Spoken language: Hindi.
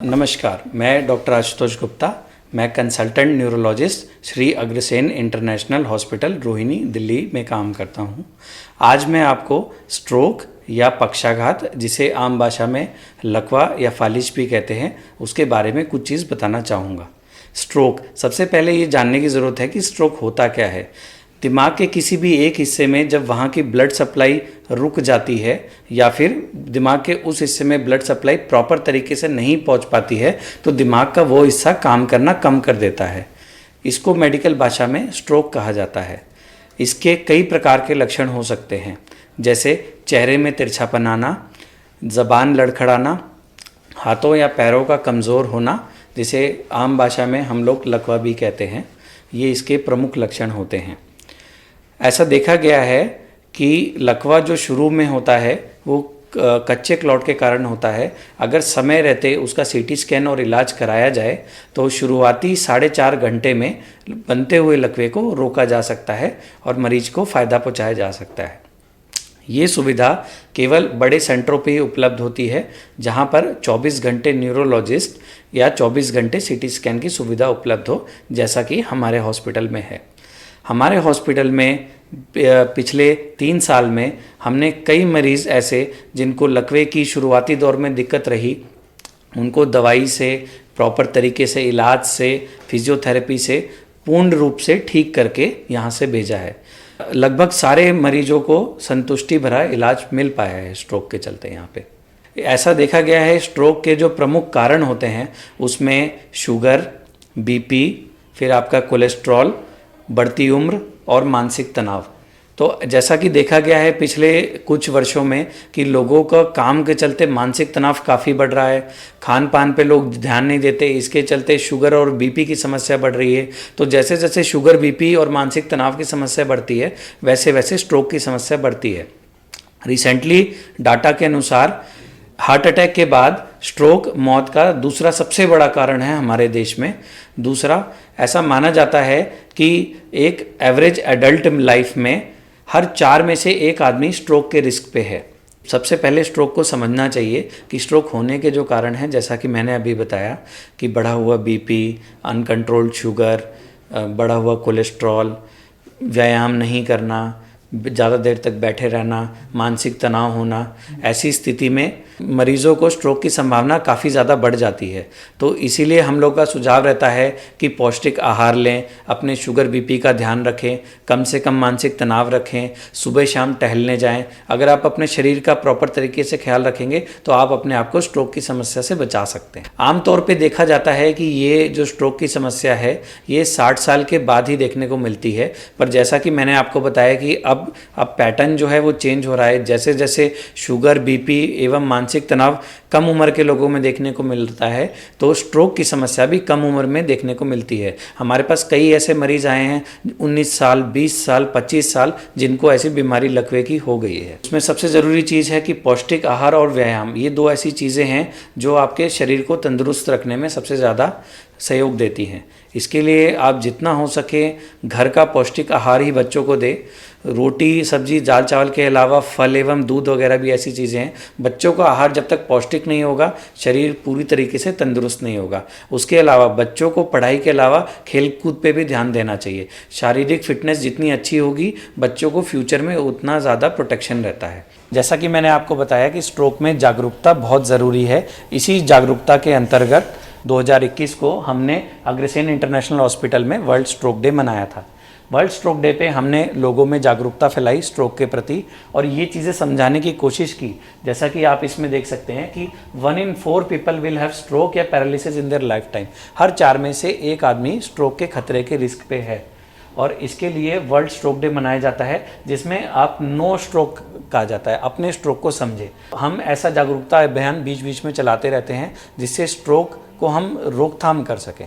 नमस्कार, मैं डॉक्टर आशुतोष गुप्ता। मैं consultant neurologist Shri Agrasen international hospital Rohini Delhi में काम करता हूं। आज मैं आपको स्ट्रोक या पक्षाघात, जिसे आम भाषा में लकवा या फालिज भी कहते हैं, उसके बारे में कुछ चीज़ बताना चाहूँगा। स्ट्रोक, सबसे पहले ये जानने की ज़रूरत है कि स्ट्रोक होता क्या है। दिमाग के किसी भी एक हिस्से में जब वहाँ की ब्लड सप्लाई रुक जाती है या फिर दिमाग के उस हिस्से में ब्लड सप्लाई प्रॉपर तरीके से नहीं पहुँच पाती है तो दिमाग का वो हिस्सा काम करना कम कर देता है। इसको मेडिकल भाषा में स्ट्रोक कहा जाता है। इसके कई प्रकार के लक्षण हो सकते हैं, जैसे चेहरे में तिरछापन आना, ज़बान लड़खड़ाना, हाथों या पैरों का कमज़ोर होना, जिसे आम भाषा में हम लोग लकवा भी कहते हैं। ये इसके प्रमुख लक्षण होते हैं। ऐसा देखा गया है कि लकवा जो शुरू में होता है वो कच्चे क्लॉट के कारण होता है। अगर समय रहते उसका सीटी स्कैन और इलाज कराया जाए तो शुरुआती 4.5 घंटे में बनते हुए लकवे को रोका जा सकता है और मरीज को फ़ायदा पहुंचाया जा सकता है। ये सुविधा केवल बड़े सेंटरों पे ही उपलब्ध होती है, जहां पर 24 घंटे न्यूरोलॉजिस्ट या 24 घंटे सीटी स्कैन की सुविधा उपलब्ध हो, जैसा कि हमारे हॉस्पिटल में है। हमारे हॉस्पिटल में पिछले 3 साल में हमने कई मरीज़ ऐसे जिनको लकवे की शुरुआती दौर में दिक्कत रही, उनको दवाई से, प्रॉपर तरीके से इलाज से, फिजियोथेरेपी से पूर्ण रूप से ठीक करके यहाँ से भेजा है। लगभग सारे मरीजों को संतुष्टि भरा इलाज मिल पाया है स्ट्रोक के चलते यहाँ पे। ऐसा देखा गया है स्ट्रोक के जो प्रमुख कारण होते हैं उसमें शुगर, बीपी, फिर आपका कोलेस्ट्रॉल, बढ़ती उम्र और मानसिक तनाव। तो जैसा कि देखा गया है पिछले कुछ वर्षों में कि लोगों का काम के चलते मानसिक तनाव काफ़ी बढ़ रहा है, खान पान पे लोग ध्यान नहीं देते, इसके चलते शुगर और बीपी की समस्या बढ़ रही है। तो जैसे जैसे शुगर, बीपी और मानसिक तनाव की समस्या बढ़ती है वैसे वैसे स्ट्रोक की समस्या बढ़ती है। रिसेंटली डाटा के अनुसार हार्ट अटैक के बाद स्ट्रोक मौत का दूसरा सबसे बड़ा कारण है हमारे देश में। दूसरा, ऐसा माना जाता है कि एक एवरेज एडल्ट लाइफ में हर 4 में से 1 आदमी स्ट्रोक के रिस्क पे है। सबसे पहले स्ट्रोक को समझना चाहिए कि स्ट्रोक होने के जो कारण हैं, जैसा कि मैंने अभी बताया कि बढ़ा हुआ बीपी, अनकंट्रोल्ड शुगर, बढ़ा हुआ कोलेस्ट्रॉल, व्यायाम नहीं करना, ज़्यादा देर तक बैठे रहना, मानसिक तनाव होना, ऐसी स्थिति में मरीज़ों को स्ट्रोक की संभावना काफ़ी ज़्यादा बढ़ जाती है। तो इसीलिए हम लोग का सुझाव रहता है कि पौष्टिक आहार लें, अपने शुगर, बीपी का ध्यान रखें, कम से कम मानसिक तनाव रखें, सुबह शाम टहलने जाएं। अगर आप अपने शरीर का प्रॉपर तरीके से ख्याल रखेंगे तो आप अपने आप को स्ट्रोक की समस्या से बचा सकते हैं। आमतौर पर देखा जाता है कि ये जो स्ट्रोक की समस्या है ये 60 साल के बाद ही देखने को मिलती है, पर जैसा कि मैंने आपको बताया कि अब पैटर्न जो है वो चेंज हो रहा है। जैसे जैसे शुगर, बीपी एवं मानसिक तनाव कम उम्र के लोगों में देखने को मिलता है तो स्ट्रोक की समस्या भी कम उम्र में देखने को मिलती है। हमारे पास कई ऐसे मरीज आए हैं 19 साल, 20 साल, 25 साल जिनको ऐसी बीमारी लकवे की हो गई है। उसमें सबसे ज़रूरी चीज़ है कि पौष्टिक आहार और व्यायाम, ये 2 ऐसी चीज़ें हैं जो आपके शरीर को तंदुरुस्त रखने में सबसे ज़्यादा सहयोग देती हैं। इसके लिए आप जितना हो सके घर का पौष्टिक आहार ही बच्चों को दें। रोटी, सब्जी, दाल चावल के अलावा फल एवं दूध वगैरह भी ऐसी चीज़ें हैं। बच्चों का आहार जब तक पौष्टिक नहीं होगा शरीर पूरी तरीके से तंदुरुस्त नहीं होगा। उसके अलावा बच्चों को पढ़ाई के अलावा खेल कूद पे भी ध्यान देना चाहिए। शारीरिक फिटनेस जितनी अच्छी होगी बच्चों को फ्यूचर में उतना ज़्यादा प्रोटेक्शन रहता है। जैसा कि मैंने आपको बताया कि स्ट्रोक में जागरूकता बहुत ज़रूरी है। इसी जागरूकता के अंतर्गत 2021 को हमने अग्रसेन इंटरनेशनल हॉस्पिटल में वर्ल्ड स्ट्रोक डे मनाया था। वर्ल्ड स्ट्रोक डे पे हमने लोगों में जागरूकता फैलाई स्ट्रोक के प्रति और ये चीज़ें समझाने की कोशिश की। जैसा कि आप इसमें देख सकते हैं कि 1 in 4 people will have stroke या paralysis in their lifetime. हर 4 में से 1 आदमी स्ट्रोक के खतरे के रिस्क पे है और इसके लिए वर्ल्ड स्ट्रोक डे मनाया जाता है, जिसमें आप नो स्ट्रोक कहा जाता है, अपने स्ट्रोक को समझे। हम ऐसा जागरूकता अभियान बीच बीच में चलाते रहते हैं जिससे स्ट्रोक को हम रोकथाम कर सकें।